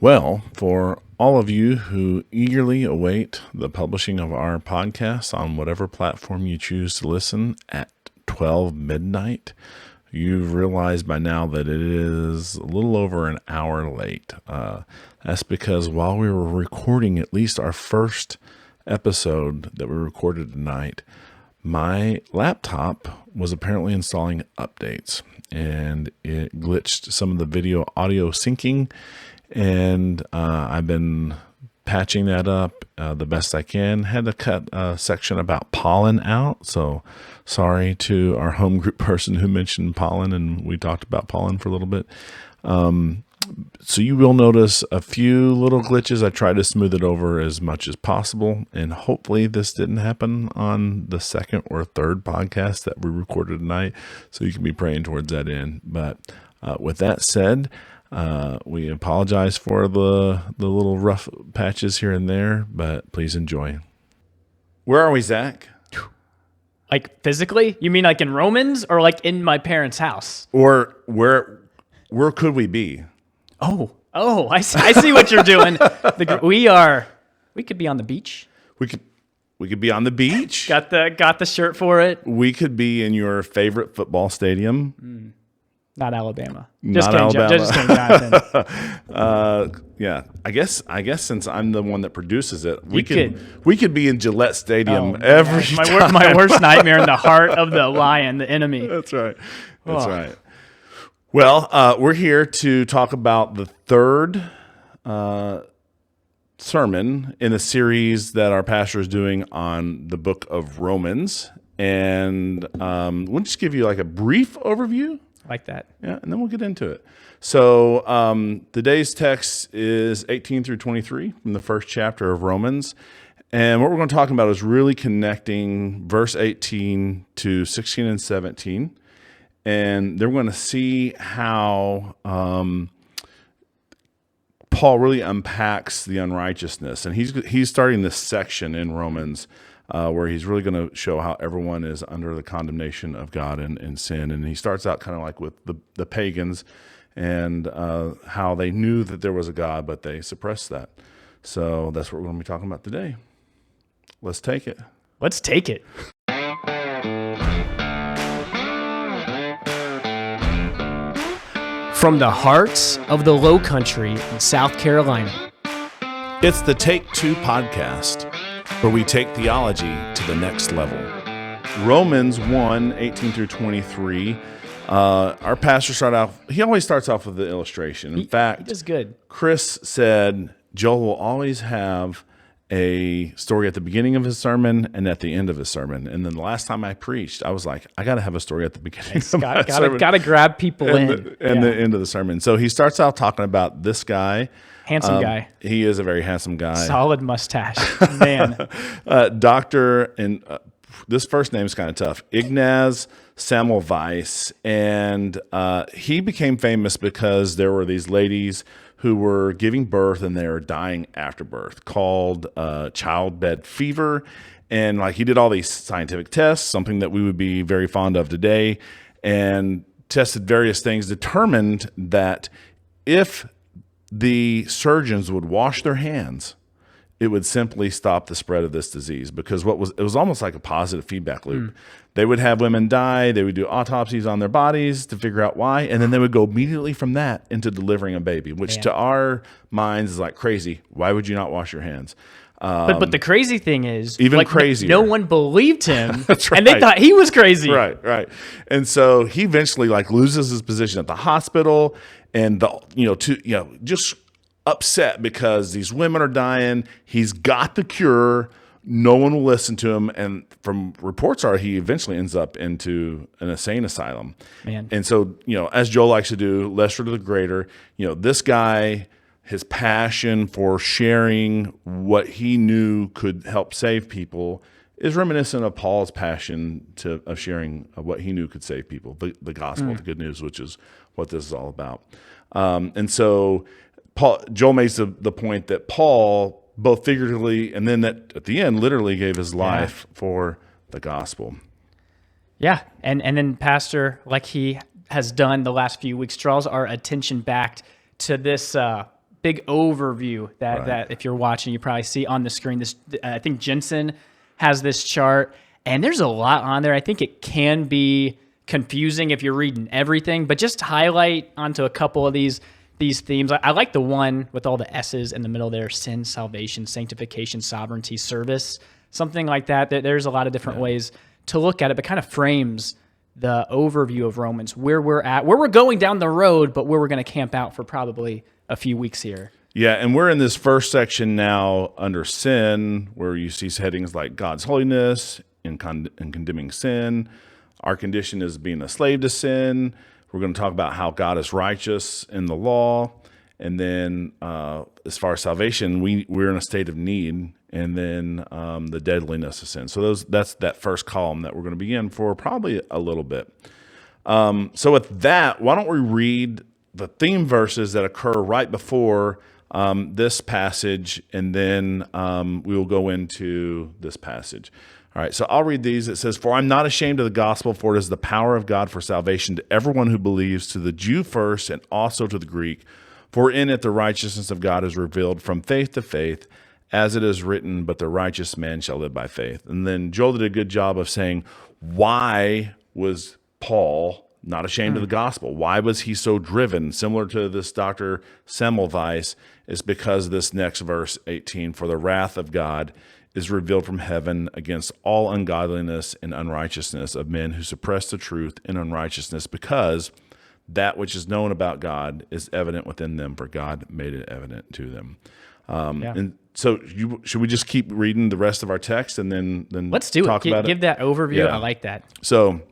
Well, for all of you who eagerly await the publishing of our podcast on whatever platform you choose to listen at 12 midnight, you've realized by now that it is a little over an hour late. That's because while we were recording at least our first episode that we recorded tonight, my laptop was apparently installing updates, and it glitched some of the video audio syncing, and I've been patching that up the best I can. Had to cut a section about pollen out, so sorry to our home group person who mentioned pollen, and we talked about pollen for a little bit. So you will notice a few little glitches. I try to smooth it over as much as possible, and hopefully this didn't happen on the second or third podcast that we recorded tonight, so you can be praying towards that end. But with that said, we apologize for the little rough patches here and there, but please enjoy. Where are we, Zach? Like physically? You mean like in Romans or like in my parents' house? Or where could we be? Oh, I see what you're doing. We could be on the beach. We could be on the beach. Got the shirt for it. We could be in your favorite football stadium. Not Alabama. Not Alabama. Just kidding, Jonathan. Yeah. I guess since I'm the one that produces it, we could be in Gillette Stadium every time. My worst nightmare in the heart of the lion, the enemy. That's right. Right. Well, we're here to talk about the third sermon in a series that our pastor is doing on the book of Romans. And we'll just give you like a brief overview. Like that. Yeah, and then we'll get into it. So today's text is 18 through 23 from the first chapter of Romans. And what we're going to talk about is really connecting verse 18 to 16 and 17. And they're going to see how Paul really unpacks the unrighteousness. And he's starting this section in Romans where he's really going to show how everyone is under the condemnation of God and sin. And he starts out kind of like with the pagans and how they knew that there was a God, but they suppressed that. So that's what we're going to be talking about today. Let's take it. Let's take it. From the hearts of the Low Country in South Carolina, it's the Take Two podcast, where we take theology to the next level. Romans 1, 18 through 23. Our pastor he always starts off with the illustration. In fact, he does good. Chris said Joel will always have a story at the beginning of his sermon and at the end of his sermon. And then the last time I preached, I was like, I got to have a story at the beginning of my sermon. Got to grab people and the end of the sermon. So he starts out talking about this guy. Handsome guy. He is a very handsome guy. Solid mustache. Man. Doctor, and this first name is kind of tough, Ignaz Semmelweis. And he became famous because there were these ladies who were giving birth and they were dying after birth, called childbed fever. And like he did all these scientific tests, something that we would be very fond of today, and tested various things, determined that if the surgeons would wash their hands, it would simply stop the spread of this disease, because it was almost like a positive feedback loop. They would have women die, they would do autopsies on their bodies to figure out why, and then they would go immediately from that into delivering a baby, which to our minds is like crazy. Why would you not wash your hands? But the crazy thing is, even like, crazier. No one believed him, That's right. And they thought he was crazy. Right. And so he eventually like loses his position at the hospital, and just upset because these women are dying. He's got the cure. No one will listen to him. And from reports he eventually ends up into an insane asylum. Man. And so, as Joel likes to do, lesser to the greater, this guy, his passion for sharing what he knew could help save people is reminiscent of Paul's passion of sharing what he knew could save people, the gospel, the good news, which is what this is all about. And so Joel makes the point that Paul, both figuratively and then at the end, literally gave his life for the gospel. Yeah, and then Pastor, like he has done the last few weeks, draws our attention back to this big overview that if you're watching, you probably see on the screen. This I think Jensen has this chart, and there's a lot on there. I think it can be confusing if you're reading everything, but just highlight onto a couple of these themes. I like the one with all the S's in the middle there: sin, salvation, sanctification, sovereignty, service, something like that. There's a lot of different ways to look at it, but kind of frames the overview of Romans, where we're at, where we're going down the road, but where we're going to camp out for probably a few weeks here. Yeah, and we're in this first section now under sin, where you see headings like God's holiness and condemning sin. Our condition is being a slave to sin. We're going to talk about how God is righteous in the law. And then as far as salvation, we're in a state of need. And then the deadliness of sin. So that's that first column that we're going to be in for probably a little bit. So with that, why don't we read the theme verses that occur right before this passage, and then we will go into this passage. All right, so I'll read these. It says, "For I'm not ashamed of the gospel, for it is the power of God for salvation to everyone who believes, to the Jew first and also to the Greek. For in it the righteousness of God is revealed from faith to faith, as it is written, but the righteous man shall live by faith." And then Joel did a good job of saying, why was Paul not ashamed of the gospel? Why was he so driven? Similar to this Dr. Semmelweis, is because this next verse 18, "For the wrath of God is revealed from heaven against all ungodliness and unrighteousness of men who suppress the truth in unrighteousness, because that which is known about God is evident within them, for God made it evident to them." And so should we just keep reading the rest of our text and then let's do talk it. about it? Give that overview. Yeah. I like that. So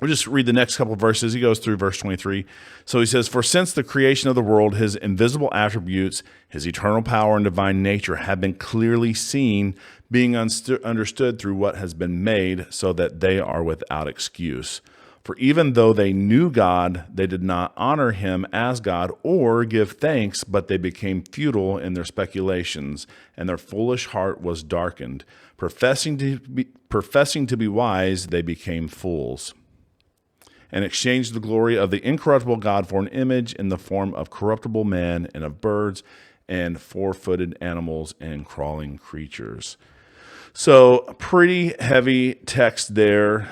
we'll just read the next couple of verses. He goes through verse 23. So he says, "For since the creation of the world, his invisible attributes, his eternal power and divine nature have been clearly seen, being understood through what has been made, so that they are without excuse. For even though they knew God, they did not honor him as God or give thanks, but they became futile in their speculations, and their foolish heart was darkened. Professing to be wise, they became fools, and exchanged the glory of the incorruptible God for an image in the form of corruptible man and of birds and four-footed animals and crawling creatures." So pretty heavy text there.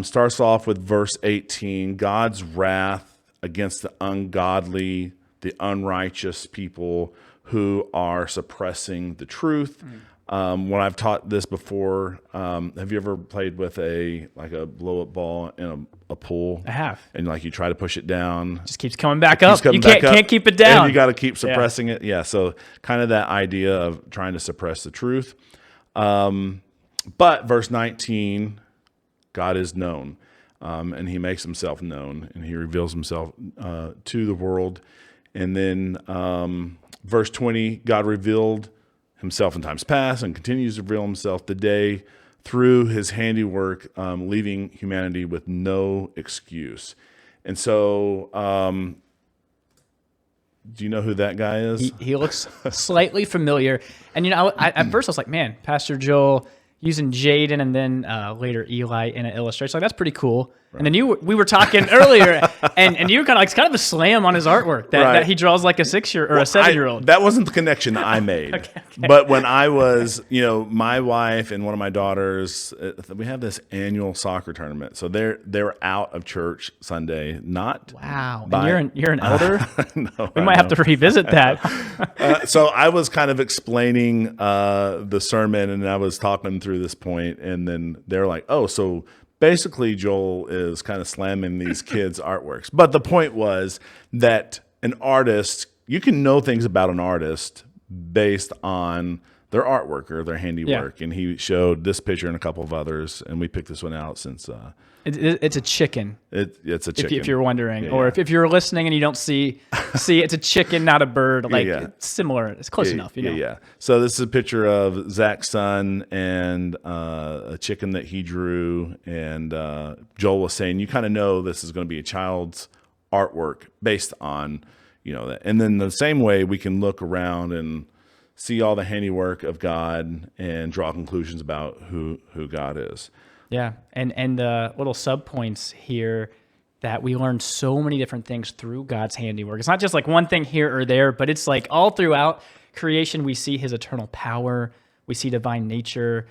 Starts off with verse 18, God's wrath against the ungodly, the unrighteous people who are suppressing the truth. When I've taught this before, have you ever played with a blow-up ball in a pool? I have. And like you try to push it down. Just keeps coming back up. You can't keep it down. And you got to keep suppressing it. Yeah, so kind of that idea of trying to suppress the truth. But verse 19, God is known, and he makes himself known, and he reveals himself to the world. And then verse 20, God revealed himself in times past and continues to reveal himself today through his handiwork, leaving humanity with no excuse. And so do you know who that guy is? He looks slightly familiar. And, at first I was like, man, Pastor Joel using Jaden and then later Eli in an illustration. Like, that's pretty cool. Right. And then we were talking earlier, and you were kind of like, it's kind of a slam on his artwork that he draws like a 6-year or a 7-year-old. That wasn't the connection I made. Okay. But when I was, my wife and one of my daughters, we have this annual soccer tournament. So they're out of church Sunday. Wow. And you're an elder? No, we might have to revisit that. So I was kind of explaining the sermon, and I was talking through this point, and then they're like, oh, so basically Joel is kind of slamming these kids' artworks. But the point was that an artist, you can know things about an artist based on their artwork or their handiwork. Yeah. And he showed this picture and a couple of others, and we picked this one out since... It's a chicken. It's a chicken. If you're wondering, or if you're listening and you don't see, it's a chicken, not a bird. Like it's similar. It's close enough. Yeah. So this is a picture of Zach's son and a chicken that he drew, and Joel was saying, you kind of know this is going to be a child's artwork based on that. And then the same way we can look around and see all the handiwork of God and draw conclusions about who God is. Yeah, and the little sub points here, that we learn so many different things through God's handiwork. It's not just like one thing here or there, but it's like all throughout creation, we see his eternal power. We see divine nature.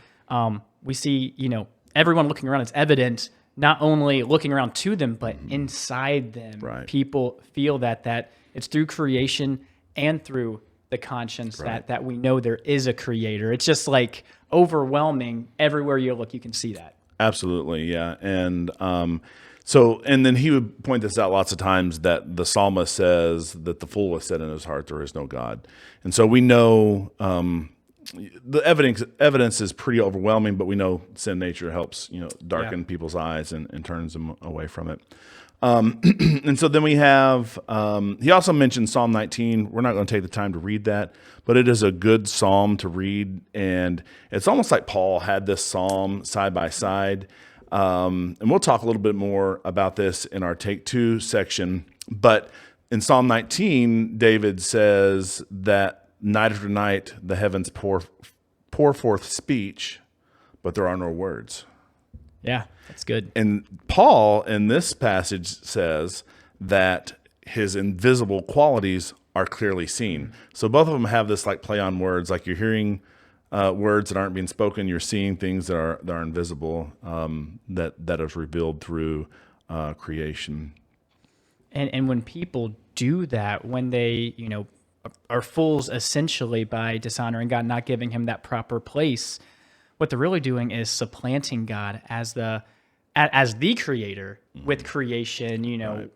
We see, everyone looking around. It's evident, not only looking around to them, but inside them. Right. People feel that it's through creation and through the conscience that we know there is a creator. It's just like overwhelming. Everywhere you look, you can see that. Absolutely, yeah. And and then he would point this out lots of times, that the psalmist says that the fool has said in his heart, there is no God. And so we know the evidence is pretty overwhelming, but we know sin nature helps, darken people's eyes and turns them away from it. And so then we have, he also mentioned Psalm 19. We're not going to take the time to read that, but it is a good psalm to read. And it's almost like Paul had this psalm side by side. And we'll talk a little bit more about this in our Take Two section. But in Psalm 19, David says that night after night, the heavens pour forth speech, but there are no words. Yeah, that's good. And Paul in this passage says that his invisible qualities are clearly seen. So both of them have this like play on words, like you're hearing words that aren't being spoken, you're seeing things that are invisible, that is revealed through creation. And when people do that, when they, are fools essentially by dishonoring God, not giving him that proper place, what they're really doing is supplanting God as the creator with creation,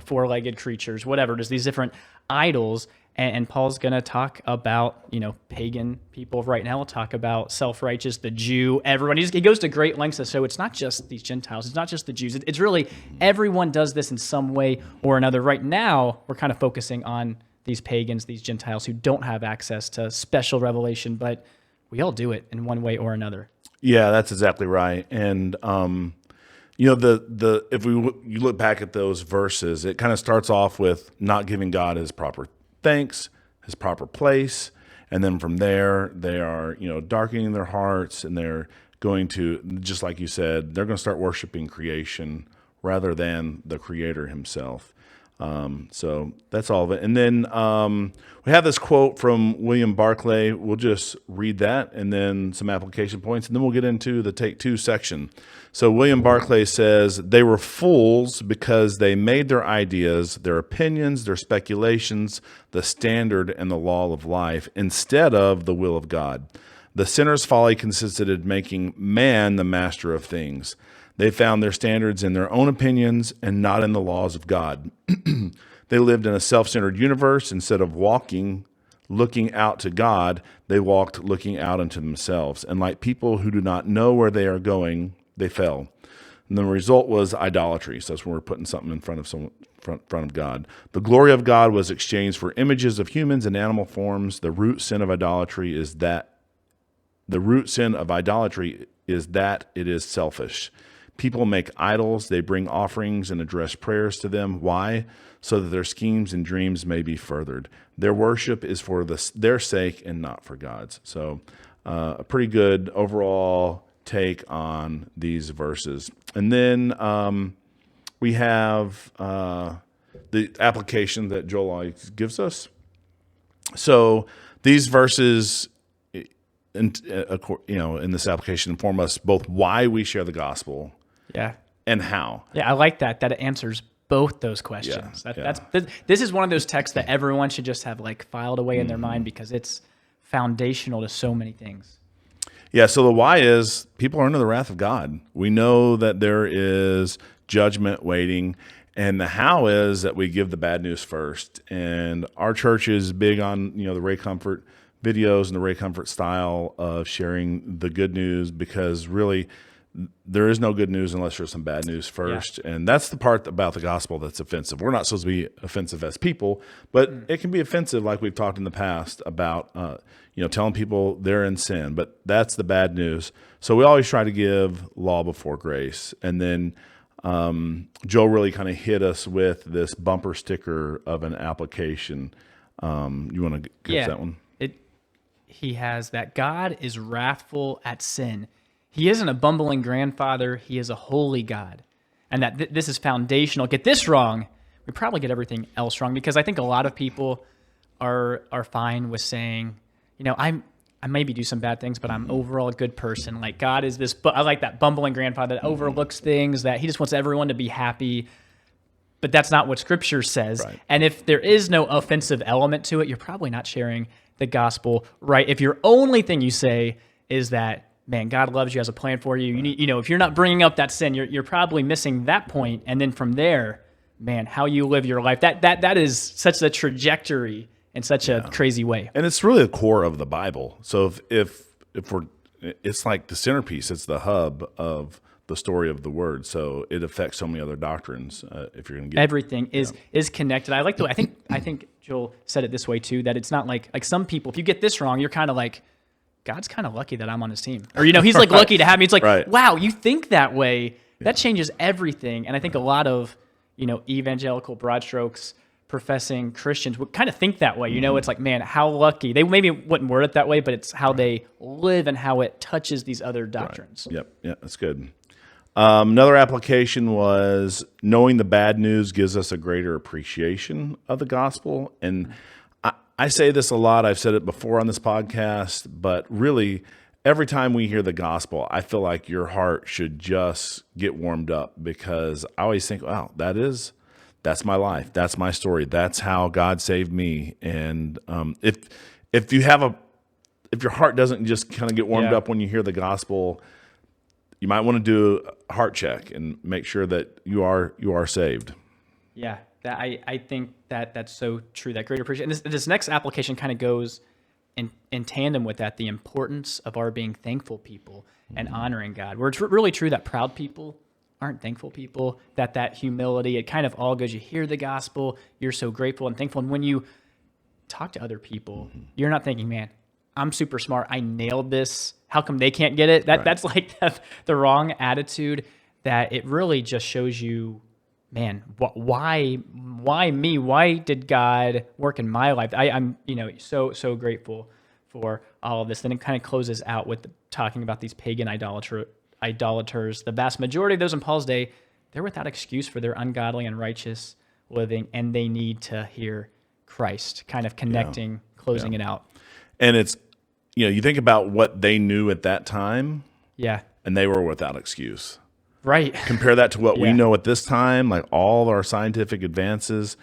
four-legged creatures, whatever it is, these different idols. And Paul's going to talk about, pagan people right now. We'll talk about self-righteous, the Jew, everyone. He goes to great lengths to show it's not just these Gentiles. It's not just the Jews. It's really everyone does this in some way or another. Right now, we're kind of focusing on these pagans, these Gentiles who don't have access to special revelation, but we all do it in one way or another. Yeah, that's exactly right. And you look back at those verses, it kind of starts off with not giving God his proper thanks, his proper place, and then from there they are darkening their hearts, and they're going to, just like you said, they're going to start worshiping creation rather than the Creator himself. So that's all of it. And then we have this quote from William Barclay. We'll just read that and then some application points, and then we'll get into the Take Two section. So William Barclay says, "They were fools because they made their ideas, their opinions, their speculations, the standard and the law of life, instead of the will of God. The sinner's folly consisted in making man the master of things. They found their standards in their own opinions and not in the laws of God. They lived in a self-centered universe. Instead of looking out to God, they walked looking out into themselves. And like people who do not know where they are going, they fell. And the result was idolatry." So that's when we're putting something in front of God. "The glory of God was exchanged for images of humans and animal forms. The root sin of idolatry is that it is selfish. People make idols, they bring offerings and address prayers to them. Why? So that their schemes and dreams may be furthered. Their worship is for their sake and not for God's." So a pretty good overall take on these verses. And then we have the application that Joel always gives us. So these verses, in this application, inform us both why we share the gospel, and how. Yeah, I like that it answers both those questions. This is one of those texts that everyone should just have like filed away in their mind, because it's foundational to so many things. Yeah, so the why is people are under the wrath of God. We know that there is judgment waiting, and the how is that we give the bad news first. And our church is big on the Ray Comfort videos and the Ray Comfort style of sharing the good news, because really there is no good news unless there's some bad news first. Yeah. And that's the part about the gospel that's offensive. We're not supposed to be offensive as people, but it can be offensive, like we've talked in the past about telling people they're in sin, but that's the bad news. So we always try to give law before grace. And then Joe really kind of hit us with this bumper sticker of an application. You want to give that one? He has that God is wrathful at sin. He isn't a bumbling grandfather. He is a holy God. and that this is foundational. Get this wrong, we probably get everything else wrong, because I think a lot of people are fine with saying, I maybe do some bad things, but I'm overall a good person. Like God is this, but I like that bumbling grandfather that overlooks things, that he just wants everyone to be happy. But that's not what Scripture says. Right. And if there is no offensive element to it, you're probably not sharing the gospel right. If your only thing you say is that, man, God loves you, has a plan for you. You need, if you're not bringing up that sin, you're probably missing that point. And then from there, man, how you live your life, that is such a trajectory in such a crazy way. And it's really the core of the Bible. So if we're, it's like the centerpiece, it's the hub of the story of the word. So it affects so many other doctrines. If you're going to get everything is connected. I like the way, I think Joel said it this way too, that it's not like some people, if you get this wrong, you're kind of like, God's kind of lucky that I'm on his team, or he's like lucky to have me. It's like, wow, you think that way. That changes everything. And I think a lot of evangelical broad strokes professing Christians would kind of think that way. It's like, man, how lucky. They maybe wouldn't word it that way, but it's how they live and how it touches these other doctrines. Right. Yep, that's good. Another application was knowing the bad news gives us a greater appreciation of the gospel. And I say this a lot. I've said it before on this podcast, but really every time we hear the gospel, I feel like your heart should just get warmed up, because I always think, wow, that's my life. That's my story. That's how God saved me. And if your heart doesn't just kind of get warmed up when you hear the gospel, you might want to do a heart check and make sure that you are saved. Yeah, I think that's so true. That greater appreciation. And this next application kind of goes in tandem with that, the importance of our being thankful people and honoring God. Where it's really true that proud people aren't thankful people, that humility, it kind of all goes, you hear the gospel, you're so grateful and thankful. And when you talk to other people, you're not thinking, man, I'm super smart, I nailed this, how come they can't get it? That's like the wrong attitude. That it really just shows you, man, why me? Why did God work in my life? I'm so grateful for all of this. Then it kind of closes out with talking about these pagan idolaters. The vast majority of those in Paul's day, they're without excuse for their ungodly and righteous living, and they need to hear Christ. Kind of connecting, closing it out. And it's, you think about what they knew at that time. Yeah. And they were without excuse. Right. Compare that to what we know at this time, like all our scientific advances.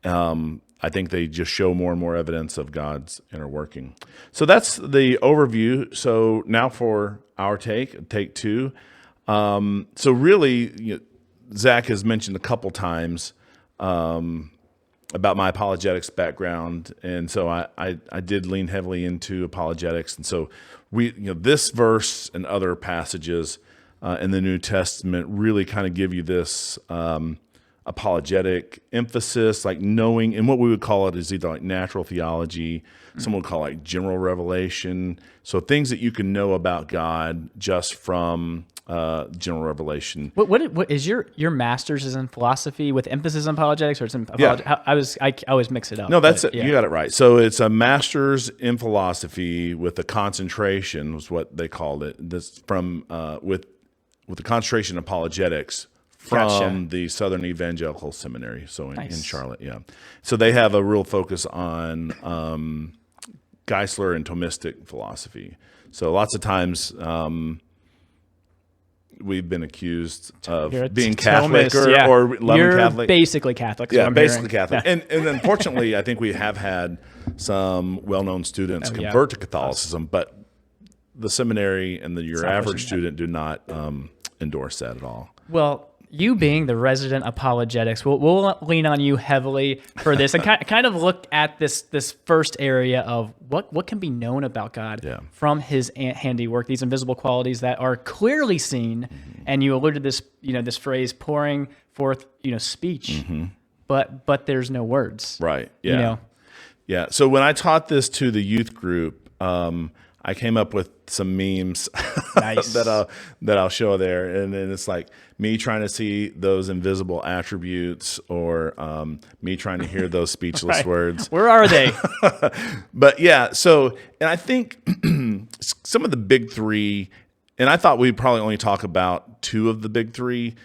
I think they just show more and more evidence of God's inner working. So that's the overview. So now for our take two. So really, Zach has mentioned a couple times about my apologetics background, and so I did lean heavily into apologetics. And so this verse and other passages in the New Testament really kind of give you this apologetic emphasis, like knowing, and what we would call it is either like natural theology, some would call it like general revelation. So things that you can know about God just from general revelation. What is your master's is in philosophy with emphasis on apologetics, or it's in apologetics? I always mix it up. No, that's it. You got it right. So it's a master's in philosophy with a concentration, was what they called it. This from with the concentration in apologetics from the Southern Evangelical Seminary, so in Charlotte, So they have a real focus on Geisler and Thomistic philosophy. So lots of times we've been accused of being Catholic or loving Catholic. You're basically Catholic. Yeah, basically Catholic. And unfortunately, I think we have had some well-known students convert to Catholicism, but the seminary and your average student do not endorse that at all. Well, you being the resident apologetics, we'll lean on you heavily for this and kind of look at this first area of what can be known about God from his handiwork, these invisible qualities that are clearly seen. And you alluded to this, this phrase, pouring forth, speech, but there's no words. Right. Yeah. Yeah. So when I taught this to the youth group, I came up with some memes that I'll show there, and then it's like me trying to see those invisible attributes, or me trying to hear those speechless words. Where are they? But so, and I think some of the big three, and I thought we'd probably only talk about two of the big three.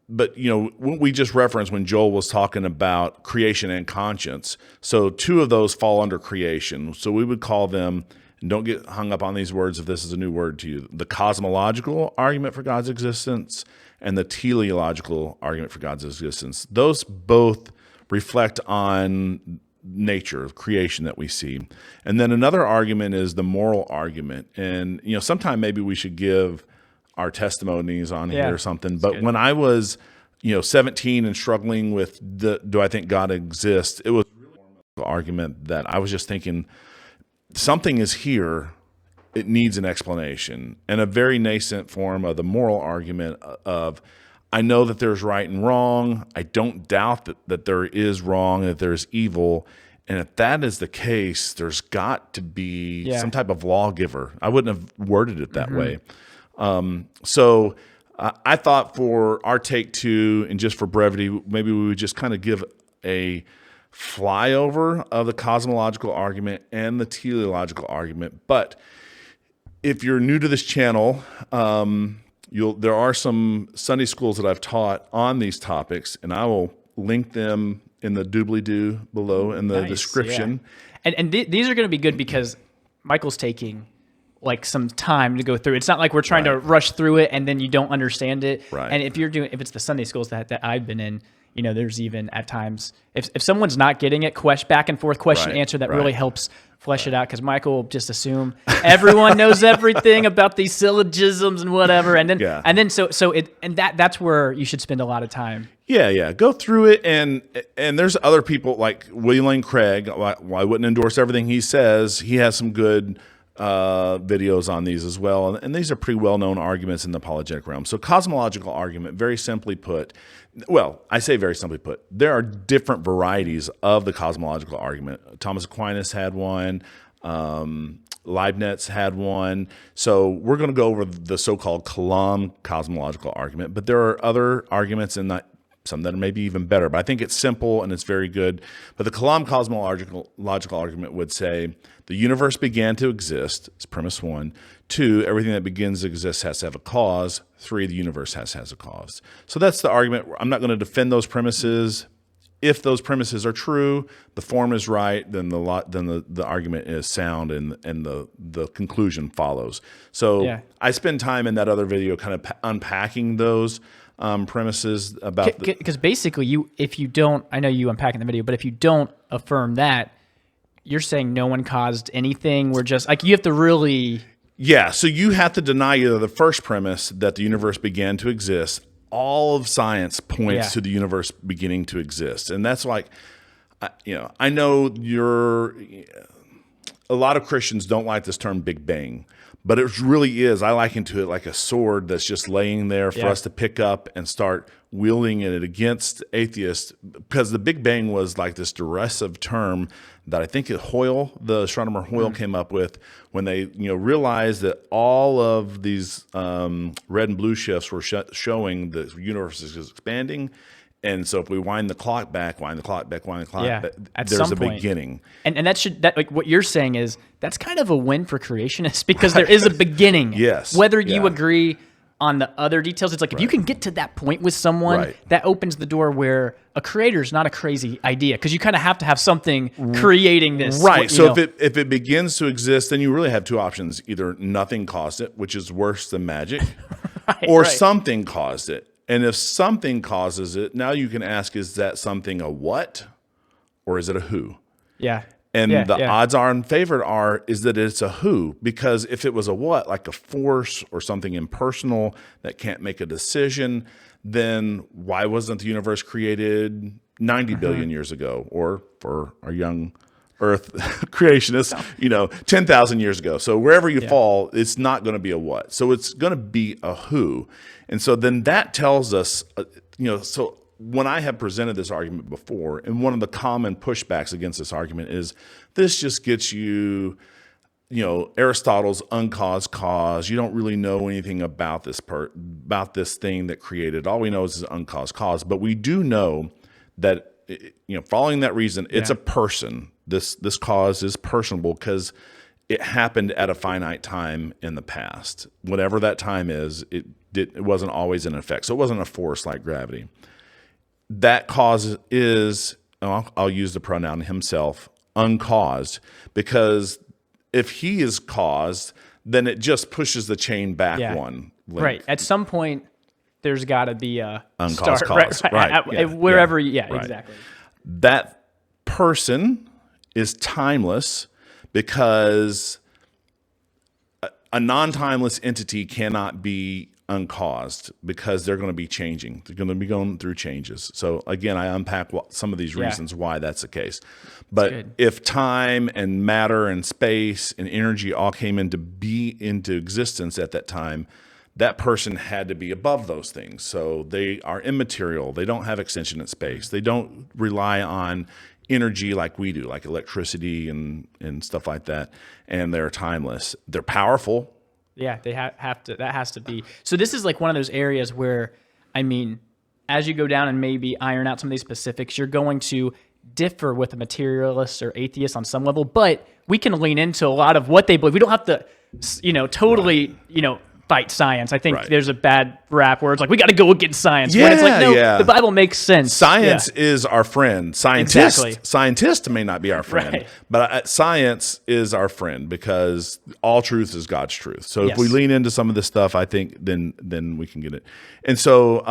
but we just referenced when Joel was talking about creation and conscience. So two of those fall under creation. So we would call them, and don't get hung up on these words if this is a new word to you, the cosmological argument for God's existence and the teleological argument for God's existence. Those both reflect on nature of creation that we see. And then another argument is the moral argument. And, sometime maybe we should give our testimonies on here or something. But when I was, 17 and struggling with do I think God exists, it was really an argument that I was just thinking something is here. It needs an explanation, and a very nascent form of the moral argument of, I know that there's right and wrong. I don't doubt that there is wrong, that there's evil. And if that is the case, there's got to be some type of lawgiver. I wouldn't have worded it that way. So I thought for our take two, and just for brevity, maybe we would just kind of give a flyover of the cosmological argument and the teleological argument. But if you're new to this channel, there are some Sunday schools that I've taught on these topics, and I will link them in the doobly-doo below in the description. Yeah. And these are going to be good because Michael's taking like some time to go through. It's not like we're trying to rush through it and then you don't understand it. Right. And if it's the Sunday schools that I've been in, there's even at times, if someone's not getting it, back and forth question answer, that really helps flesh it out, because Michael will just assume everyone knows everything about these syllogisms and whatever, and then that's where you should spend a lot of time. Yeah, go through it, and there's other people like William Lane Craig. I wouldn't endorse everything he says. He has some good videos on these as well, and these are pretty well-known arguments in the apologetic realm. So cosmological argument, very simply put, well, I say very simply put, there are different varieties of the cosmological argument. Thomas Aquinas had one, Leibniz had one. So we're going to go over the so-called Kalam cosmological argument, but there are other arguments in that, some that are maybe even better, but I think it's simple and it's very good. But the Kalam cosmological argument would say the universe began to exist, it's premise one. 2, everything that begins to exist has to have a cause. 3, the universe has a cause. So that's the argument. I'm not going to defend those premises. If those premises are true, the form is right, then the argument is sound, and the conclusion follows. So I spend time in that other video kind of unpacking those premises about because basically if you don't, I know you unpack in the video, but if you don't affirm that, you're saying no one caused anything. We're just like, you have to really. Yeah. So you have to deny either the first premise that the universe began to exist. All of science points to the universe beginning to exist. And that's like, I know a lot of Christians don't like this term Big Bang, but it really is. I liken to it like a sword that's just laying there for us to pick up and start wielding it against atheists, because the Big Bang was like this derisive term that I think the astronomer Hoyle came up with when they realized that all of these red and blue shifts were showing the universe is expanding. And so if we wind the clock back, there's a beginning. And that like what you're saying is that's kind of a win for creationists, because there is a beginning. Yes. Whether you agree on the other details, it's like if you can get to that point with someone, that opens the door where a creator is not a crazy idea, because you kind of have to have something creating this. Right. So if it begins to exist, then you really have two options. Either nothing caused it, which is worse than magic, or something caused it. And if something causes it, now you can ask, is that something a what, or is it a who? Yeah. And the odds are in favor is that it's a who, because if it was a what, like a force or something impersonal that can't make a decision, then why wasn't the universe created 90 billion years ago, or for our young Earth creationists, 10,000 years ago? So wherever you fall, it's not going to be a what. So it's going to be a who. And so then that tells us, so when I have presented this argument before, and one of the common pushbacks against this argument is this just gets you, Aristotle's uncaused cause. You don't really know anything about about this thing that created. All we know is uncaused cause. But we do know that, following that reason, it's a person. This cause is personable, because it happened at a finite time in the past. Whatever that time is, it wasn't always in effect. So it wasn't a force like gravity. That cause is, I'll use the pronoun himself, uncaused, because if he is caused, then it just pushes the chain back one link. Right. At some point, there's got to be a uncaused start. Cause. Right. Wherever, right. Exactly. That person is timeless because a non-timeless entity cannot be uncaused because they're going to be changing. They're going to be going through changes. So again, I unpack some of these reasons why that's the case. But if time and matter and space and energy all came into existence at that time, that person had to be above those things. So they are immaterial. They don't have extension in space. They don't rely on energy like we do, like electricity and stuff like that. And they're timeless. They're powerful. Yeah, they have to. That has to be. So this is like one of those areas where, I mean, as you go down and maybe iron out some of these specifics, you're going to differ with a materialist or atheist on some level, but we can lean into a lot of what they believe. We don't have to, totally, fight science. I think there's a bad rap where it's like, we got to go against science. When it's like, no, the Bible makes sense. Science is our friend. Scientists may not be our friend, but science is our friend because all truth is God's truth. So if we lean into some of this stuff, I think then we can get it. And so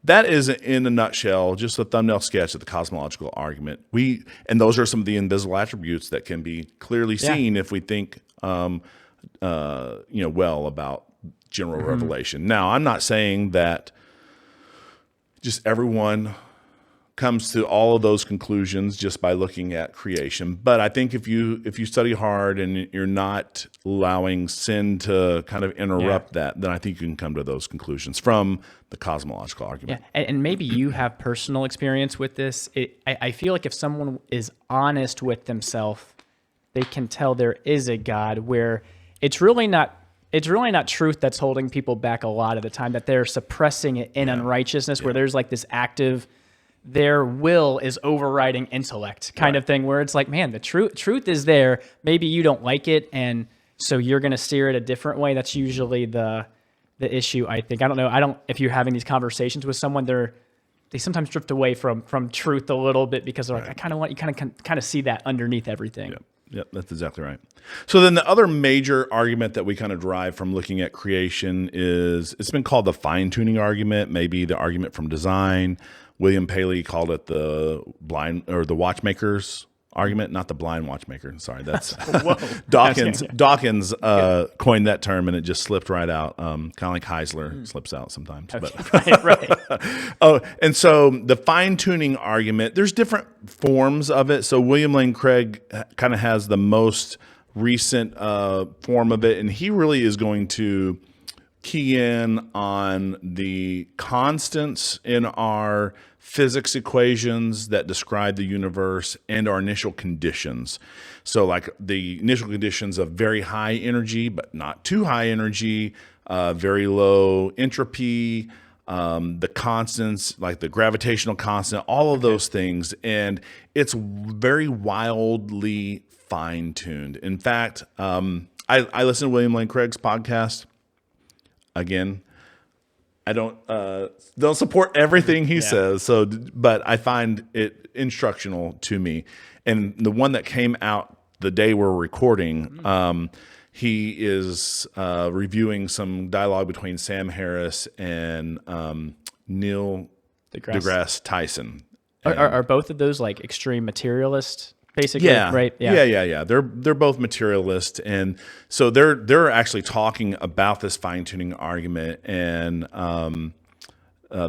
that is, in a nutshell, just a thumbnail sketch of the cosmological argument. And those are some of the invisible attributes that can be clearly seen if we think well about general revelation. Now, I'm not saying that just everyone comes to all of those conclusions just by looking at creation, but I think if you study hard and you're not allowing sin to kind of interrupt that, then I think you can come to those conclusions from the cosmological argument. Yeah, and maybe you have personal experience with this. I feel like if someone is honest with themselves, they can tell there is a God where it's really not truth that's holding people back a lot of the time, that they're suppressing it in unrighteousness, where there's like this active, their will is overriding intellect kind of thing, where it's like, man, the truth is there. Maybe you don't like it, and so you're going to steer it a different way. That's usually the issue, I think. I don't know. If you're having these conversations with someone, they sometimes drift away from truth a little bit because they're like, I kind of want you kind of see that underneath everything. Yep, that's exactly right. So then the other major argument that we kind of derive from looking at creation is, it's been called the fine-tuning argument, maybe the argument from design. William Paley called it the blind or the watchmaker's argument, not the blind watchmaker. Sorry, that's Dawkins. Dawkins coined that term, and it just slipped right out. Kind of like Heisler slips out sometimes. Okay. But right. And so the fine-tuning argument, there's different forms of it. So William Lane Craig kind of has the most recent form of it, and he really is going to key in on the constants in our physics equations that describe the universe and our initial conditions. So like the initial conditions of very high energy, but not too high energy, very low entropy, the constants, like the gravitational constant, all of those things. And it's very wildly fine-tuned. In fact, I listen to William Lane Craig's podcast. Again, I don't support everything he says, but I find it instructional to me. And the one that came out the day we're recording, he is reviewing some dialogue between Sam Harris and Neil deGrasse Tyson. Are both of those like extreme materialist? Basically, right? Yeah. They're both materialist, and so they're actually talking about this fine-tuning argument. And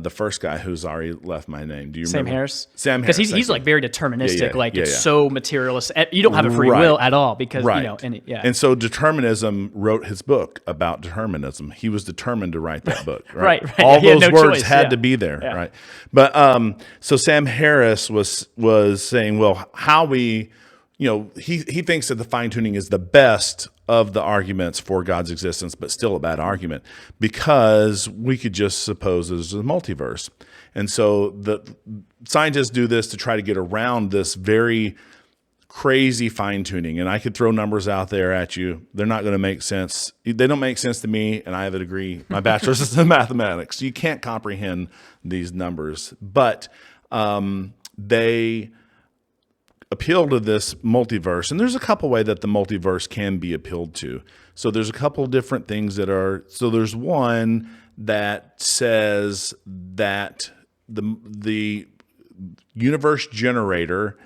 the first guy who's already left my name, do you remember? Sam Harris, because he's like very deterministic. It's so materialist. You don't have a free will at all because And so determinism wrote his book about determinism. He was determined to write that book. Right. All those words had to be there. Right. But so Sam Harris was saying, well, how we, he thinks that the fine-tuning is the best of the arguments for God's existence, but still a bad argument, because we could just suppose there's a multiverse. And so the scientists do this to try to get around this very crazy fine tuning, and I could throw numbers out there at you. They're not going to make sense. They don't make sense to me, and I have a degree. My bachelor's is in mathematics. You can't comprehend these numbers, but they appeal to this multiverse, and there's a couple ways that the multiverse can be appealed to. So there's a couple different things that are. So there's one that says that the universe generator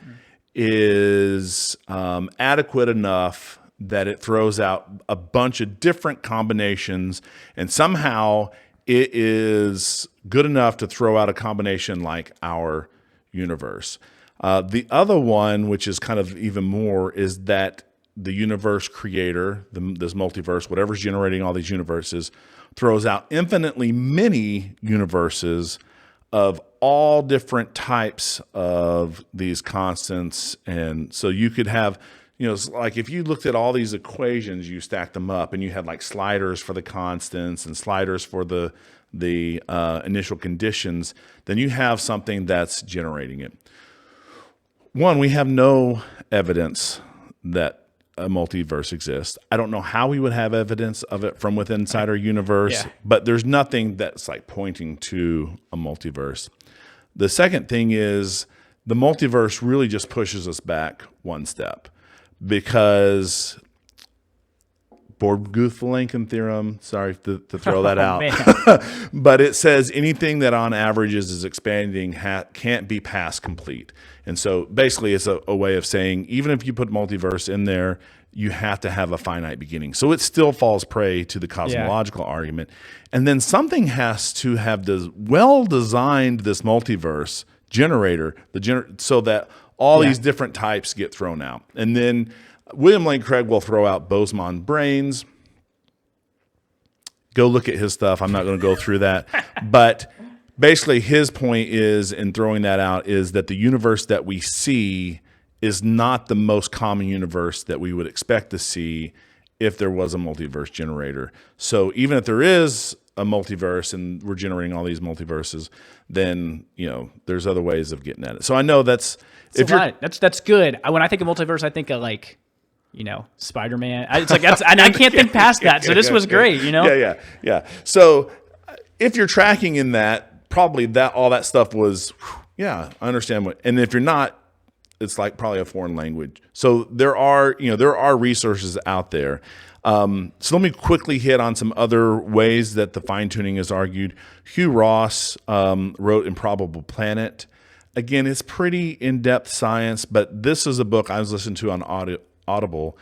is adequate enough that it throws out a bunch of different combinations, and somehow it is good enough to throw out a combination like our universe. The other one, which is kind of even more, is that the universe creator, this multiverse, whatever's generating all these universes, throws out infinitely many universes of all different types of these constants. And so you could have, it's like if you looked at all these equations, you stacked them up and you had like sliders for the constants and sliders for the initial conditions, then you have something that's generating it. One, we have no evidence that a multiverse exists. I don't know how we would have evidence of it from within inside our universe, but there's nothing that's like pointing to a multiverse. The second thing is the multiverse really just pushes us back one step, because Borg-Guth-Vilenkin theorem, sorry to throw that out, but it says anything that on average is expanding can't be past complete. And so basically it's a way of saying, even if you put multiverse in there, you have to have a finite beginning. So it still falls prey to the cosmological argument. And then something has to have well-designed this multiverse generator, so that all these different types get thrown out. And then William Lane Craig will throw out Boson brains. Go look at his stuff. I'm not going to go through that. But basically his point is, in throwing that out, is that the universe that we see is not the most common universe that we would expect to see if there was a multiverse generator. So even if there is a multiverse and we're generating all these multiverses, then there's other ways of getting at it. So I know that's good. When I think of multiverse, I think of like, Spider-Man. It's like and I can't think past that. So this was great. Yeah. So if you're tracking in that, probably all that stuff was, I understand and if you're not, it's like probably a foreign language. So there are resources out there. So let me quickly hit on some other ways that the fine tuning is argued. Hugh Ross wrote Improbable Planet. Again, it's pretty in-depth science, but this is a book I was listening to on Audible.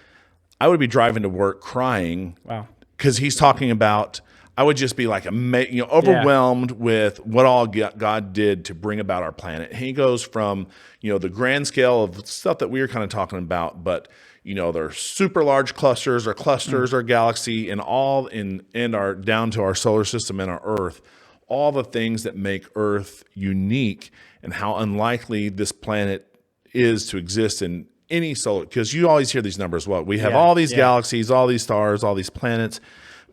I would be driving to work crying. Wow. Because he's talking about, I would just be like overwhelmed with what all God did to bring about our planet. And he goes from the grand scale of stuff that we were kind of talking about, but there are super large clusters or galaxy, and all in our down to our solar system and our Earth, all the things that make Earth unique, and how unlikely this planet is to exist in any solar. Because you always hear these numbers. We have all these galaxies, all these stars, all these planets.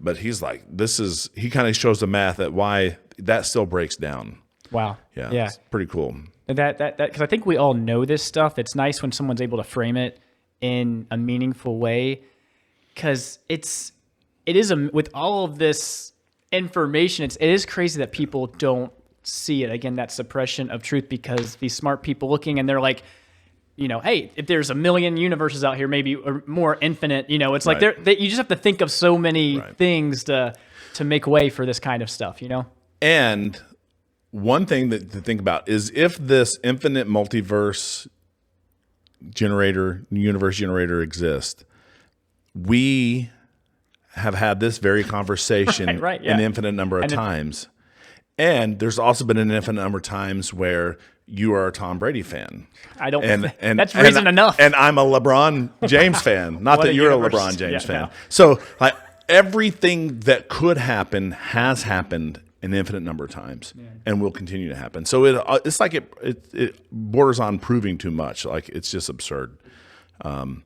But he's like, he kind of shows the math at why that still breaks down. Wow. Yeah. It's pretty cool. That because I think we all know this stuff. It's nice when someone's able to frame it in a meaningful way, because it is with all of this information, it is crazy that people don't see it. Again, that suppression of truth, because these smart people looking and they're like, hey, if there's a million universes out here, maybe or more infinite, it's like you just have to think of so many things to make way for this kind of stuff, And one thing to think about is, if this infinite multiverse universe generator exists, we have had this very conversation an infinite number of times. And there's also been an infinite number of times where you are a Tom Brady fan. I don't. And that's reason enough. And I'm a LeBron James fan. Not that you're a LeBron James fan. No. So everything that could happen has happened an infinite number of times, and will continue to happen. So it's like it borders on proving too much. Like, it's just absurd. So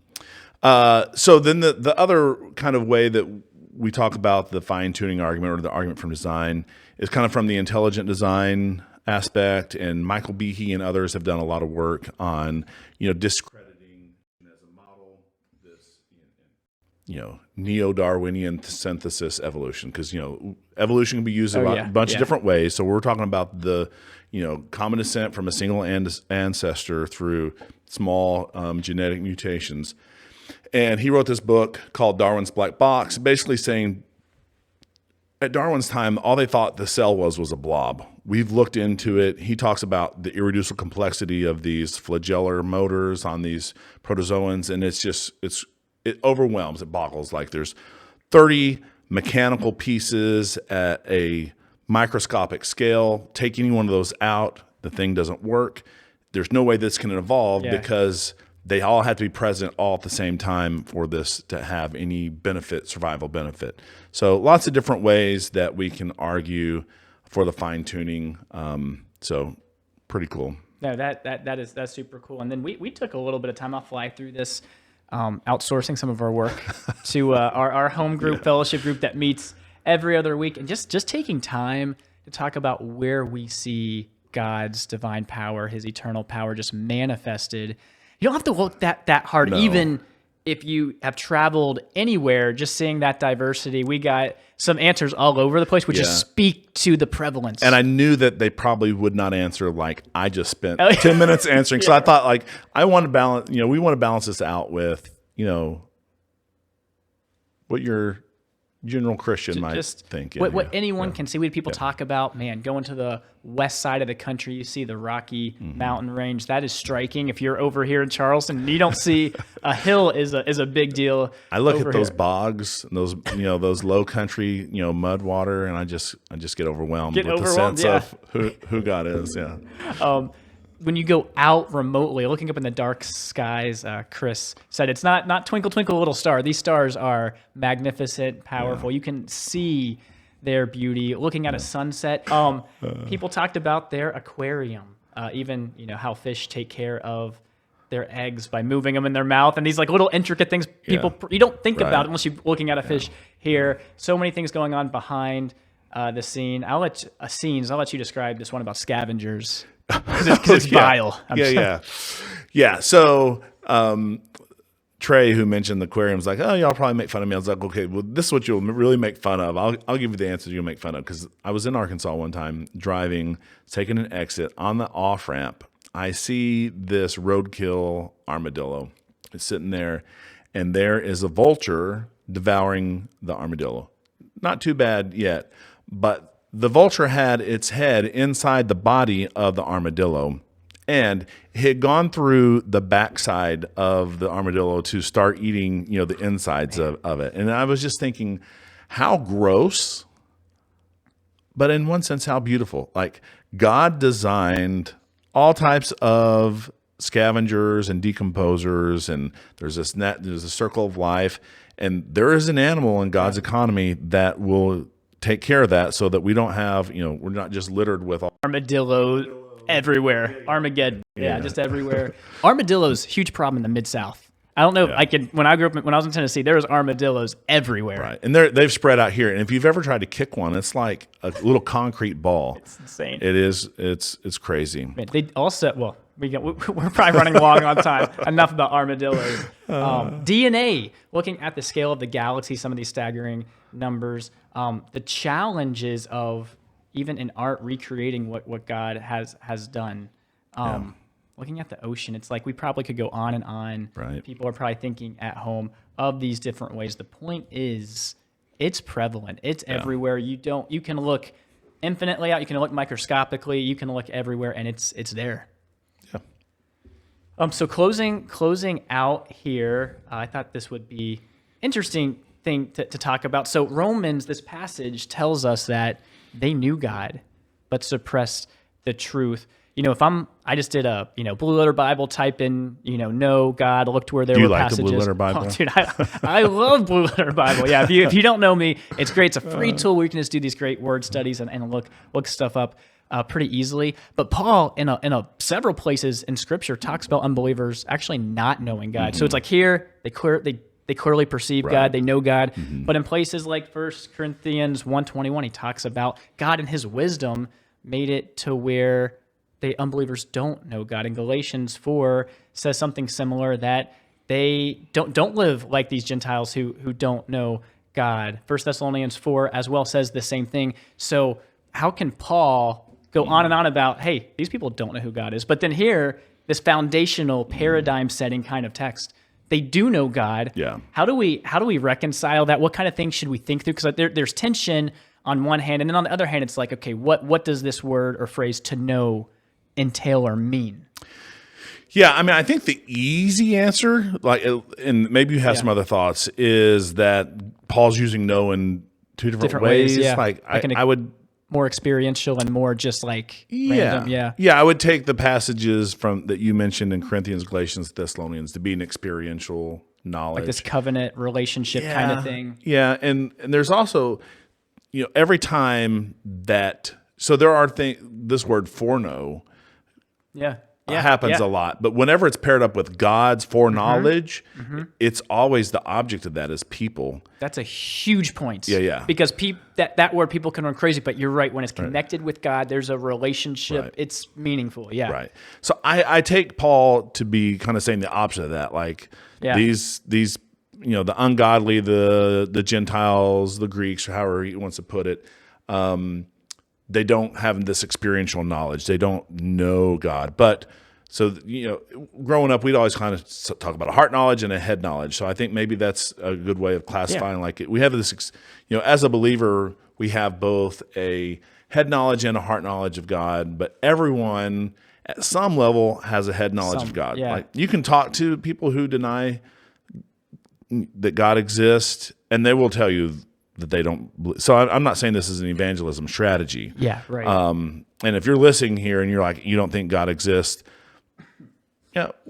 then the other kind of way that we talk about the fine-tuning argument, or the argument from design, is kind of from the intelligent design aspect. And Michael Behe and others have done a lot of work on discrediting neo-Darwinian synthesis evolution, because evolution can be used a bunch of different ways. So we're talking about the common descent from a single ancestor through small genetic mutations. And he wrote this book called Darwin's Black Box, basically saying at Darwin's time, all they thought the cell was a blob. We've looked into it. He talks about the irreducible complexity of these flagellar motors on these protozoans, and it overwhelms, it boggles. Like there's 30 mechanical pieces at a microscopic scale. Take any one of those out, the thing doesn't work. There's no way this can evolve because they all have to be present all at the same time for this to have any benefit, survival benefit. So lots of different ways that we can argue for the fine tuning. So pretty cool. No, that's super cool. And then we took a little bit of time. I'll fly through this, outsourcing some of our work to our home group, fellowship group that meets every other week, and just taking time to talk about where we see God's divine power, his eternal power just manifested. You don't have to look that hard, even if you have traveled anywhere. Just seeing that diversity, we got some answers all over the place, which just speak to the prevalence. And I knew that they probably would not answer like I just spent 10 minutes answering. So I thought, like, I want to balance. We want to balance this out with what your general Christian might think. What anyone can see. We had people talk about, going to the west side of the country, you see the Rocky Mountain Range. That is striking. If you're over here in Charleston and you don't see a hill is a big deal. I look at those bogs, and those those low country mud water, and I just get overwhelmed with the sense of who God is. When you go out remotely, looking up in the dark skies, Chris said it's not twinkle, twinkle, little star. These stars are magnificent, powerful. You can see their beauty. Looking at a sunset. People talked about their aquarium, even how fish take care of their eggs by moving them in their mouth, and these like little intricate things you don't think about unless you're looking at a fish here. So many things going on behind the scene. I'll let you describe this one about scavengers. Because it's vile. So Trey, who mentioned the aquarium, was like, "Oh, y'all probably make fun of me." I was like, "Okay, well, this is what you'll really make fun of. I'll give you the answers you'll make fun of." Because I was in Arkansas one time driving, taking an exit on the off ramp. I see this roadkill armadillo. It's sitting there, and there is a vulture devouring the armadillo. Not too bad yet, but the vulture had its head inside the body of the armadillo, and it had gone through the backside of the armadillo to start eating, the insides of it. And I was just thinking, how gross, but in one sense, how beautiful. Like, God designed all types of scavengers and decomposers, and there's a circle of life, and there is an animal in God's economy that will take care of that, so that we don't have, we're not just littered with armadillo everywhere. Armageddon, just everywhere. Armadillos, huge problem in the Mid-South. I don't know if when I was in Tennessee, there was armadillos everywhere. Right, and they've spread out here. And if you've ever tried to kick one, it's like a little concrete ball. It's insane. It is. It's crazy. Man, they also we're probably running long on time. Enough about armadillos. DNA, looking at the scale of the galaxy, some of these staggering numbers, the challenges of even in art recreating what God has done. Looking at the ocean, it's like we probably could go on and on. Right. People are probably thinking at home of these different ways. The point is, it's prevalent. It's everywhere. You can look infinitely out. You can look microscopically. You can look everywhere, and it's there. So closing out here, I thought this would be interesting thing to talk about. So Romans, this passage tells us that they knew God, but suppressed the truth. I just did a Blue Letter Bible, type in know God, look to where there were passages. Do you like the Blue Letter Bible? Oh, dude, I love Blue Letter Bible. Yeah, if you don't know me, it's great. It's a free tool where you can just do these great word studies and look stuff up pretty easily. But Paul, in several places in Scripture, talks about unbelievers actually not knowing God. So it's like here they clearly perceive God, they know God. But in places like 1 Corinthians 1:21, he talks about God in his wisdom made it to where the unbelievers don't know God. And Galatians 4 says something similar, that they don't live like these Gentiles who don't know God. 1 Thessalonians 4 as well says the same thing. So how can Paul go on and on about, hey, these people don't know who God is, but then here, this foundational paradigm setting kind of text, they do know God. Yeah. How do we reconcile that? What kind of things should we think through? Because there's tension on one hand, and then on the other hand, it's like, okay, what does this word or phrase "to know" entail or mean? Yeah, I mean, I think the easy answer, like, and maybe you have some other thoughts, is that Paul's using "know" in two different ways. Yeah. Like I would. More experiential and more just like random. Yeah. I would take the passages from that you mentioned in Corinthians, Galatians, Thessalonians to be an experiential knowledge, like this covenant relationship kind of thing. Yeah, and there's also, every time that there are this word foreknow. Yeah. Happens a lot, but whenever it's paired up with God's foreknowledge, it's always the object of that is people. That's a huge point. Yeah. Because that word people can run crazy, but you're right. When it's connected with God, there's a relationship. Right. It's meaningful. Yeah. Right. So I take Paul to be kind of saying the opposite of that. Like these the ungodly, the Gentiles, the Greeks, or however he wants to put it. They don't have this experiential knowledge. They don't know God. But so, growing up, we'd always kind of talk about a heart knowledge and a head knowledge. So I think maybe that's a good way of classifying. Like we have this, as a believer, we have both a head knowledge and a heart knowledge of God. But everyone at some level has a head knowledge of God. Yeah. Like you can talk to people who deny that God exists, and they will tell you that they don't. So I'm not saying this is an evangelism strategy. Yeah, right. And if you're listening here and you're like, you don't think God exists,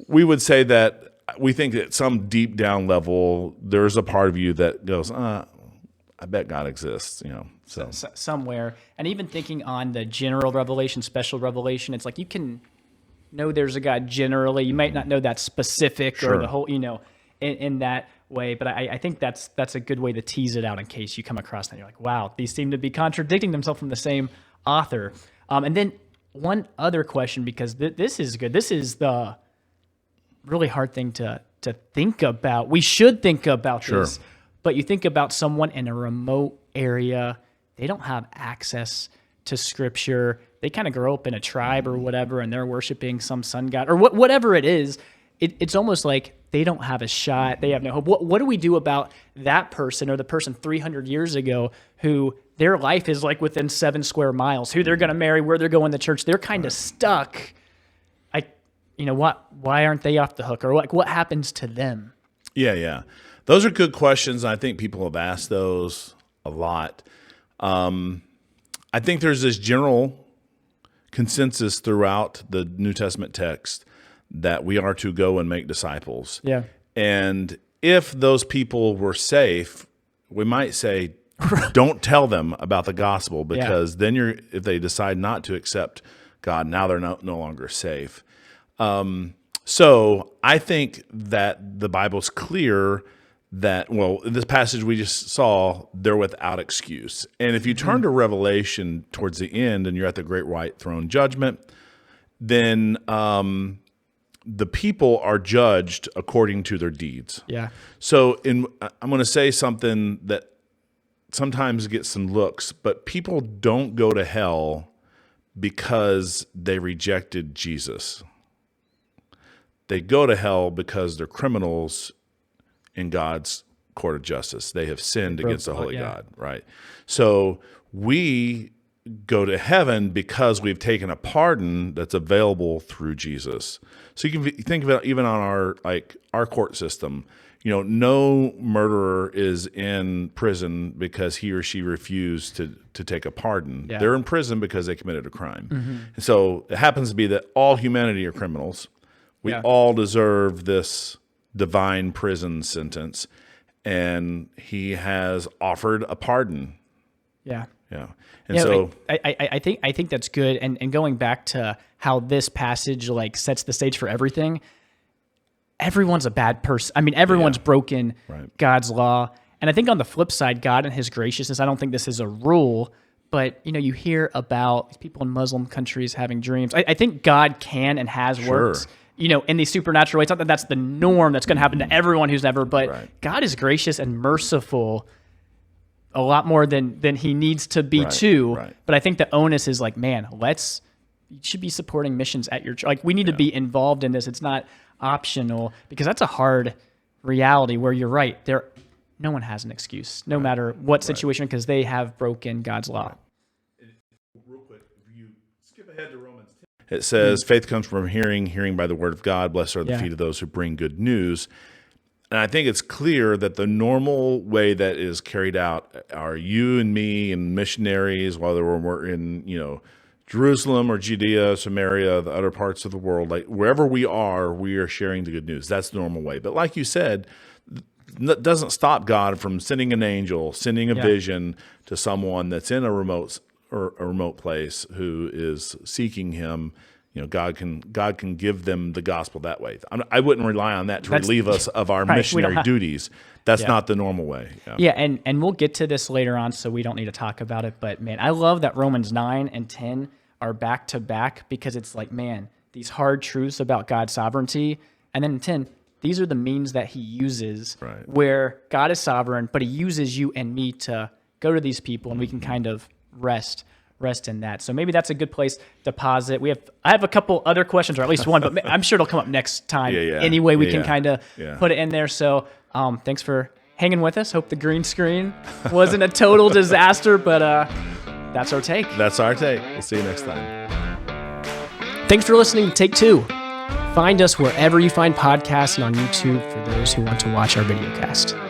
we would say that we think at some deep down level, there's a part of you that goes, I bet God exists, So somewhere. And even thinking on the general revelation, special revelation, it's like you can know there's a God generally. You might not know that specific or the whole, in that way, but I think that's a good way to tease it out in case you come across that and you're like, wow, these seem to be contradicting themselves from the same author. And then one other question, because this is good. This is the really hard thing to think about. We should think about this, but you think about someone in a remote area, they don't have access to scripture. They kind of grow up in a tribe or whatever, and they're worshiping some sun god or whatever it is. It's almost like they don't have a shot. They have no hope. What do we do about that person or the person 300 years ago who their life is like within 7 square miles, who they're going to marry, where they're going to church? They're kind of stuck. Why aren't they off the hook? Or what happens to them? Yeah. Those are good questions. I think people have asked those a lot. I think there's this general consensus throughout the New Testament text that we are to go and make disciples. Yeah. And if those people were safe, we might say, don't tell them about the gospel, because then if they decide not to accept God, now they're no longer safe. So I think that the Bible's clear that, in this passage we just saw, they're without excuse. And if you turn to Revelation towards the end and you're at the great white throne judgment, then the people are judged according to their deeds. Yeah. So I'm going to say something that sometimes gets some looks, but people don't go to hell because they rejected Jesus. They go to hell because they're criminals in God's court of justice. They have sinned against the holy God, right? So we go to heaven because we've taken a pardon that's available through Jesus. So you can think of it even on our court system. No murderer is in prison because he or she refused to take a pardon. Yeah. They're in prison because they committed a crime. Mm-hmm. And so it happens to be that all humanity are criminals. We all deserve this divine prison sentence, and he has offered a pardon. Yeah. Yeah. And so I think that's good. And going back to how this passage sets the stage for everything, everyone's a bad person. I mean, everyone's broken God's law. And I think on the flip side, God and his graciousness, I don't think this is a rule, but you hear about people in Muslim countries having dreams. I think God can and has worked in these supernatural ways. It's not that that's the norm that's going to happen to everyone who's never, but Right. God is gracious and merciful a lot more than he needs to be too. Right. But I think the onus is like, man, you should be supporting missions at your church. Like we need to be involved in this. It's not optional, because that's a hard reality where you're right. No one has an excuse, no matter what situation, because they have broken God's law. Real quick, if you skip ahead to Romans 10, it says, faith comes from hearing, hearing by the word of God. Blessed are the feet of those who bring good news. And I think it's clear that the normal way that is carried out are you and me and missionaries, whether we're in, Jerusalem or Judea, Samaria, the other parts of the world, like wherever we are sharing the good news. That's the normal way. But like you said, that doesn't stop God from sending an angel, sending a vision to someone that's in a remote place who is seeking Him. God can give them the gospel that way. I wouldn't rely on that to relieve us of our missionary duties. That's not the normal way. Yeah, and we'll get to this later on, so we don't need to talk about it. But man, I love that Romans 9 and 10 are back to back, because it's like, man, these hard truths about God's sovereignty, and then in 10, these are the means that He uses, where God is sovereign, but He uses you and me to go to these people, and we can kind of rest in that. So maybe that's a good place to pause it. I have a couple other questions, or at least one, but I'm sure it'll come up next time. Anyway, we can kind of put it in there. So thanks for hanging with us. Hope the green screen wasn't a total disaster, but that's our take. That's our take. We'll see you next time. Thanks for listening to Take Two. Find us wherever you find podcasts and on YouTube for those who want to watch our videocast.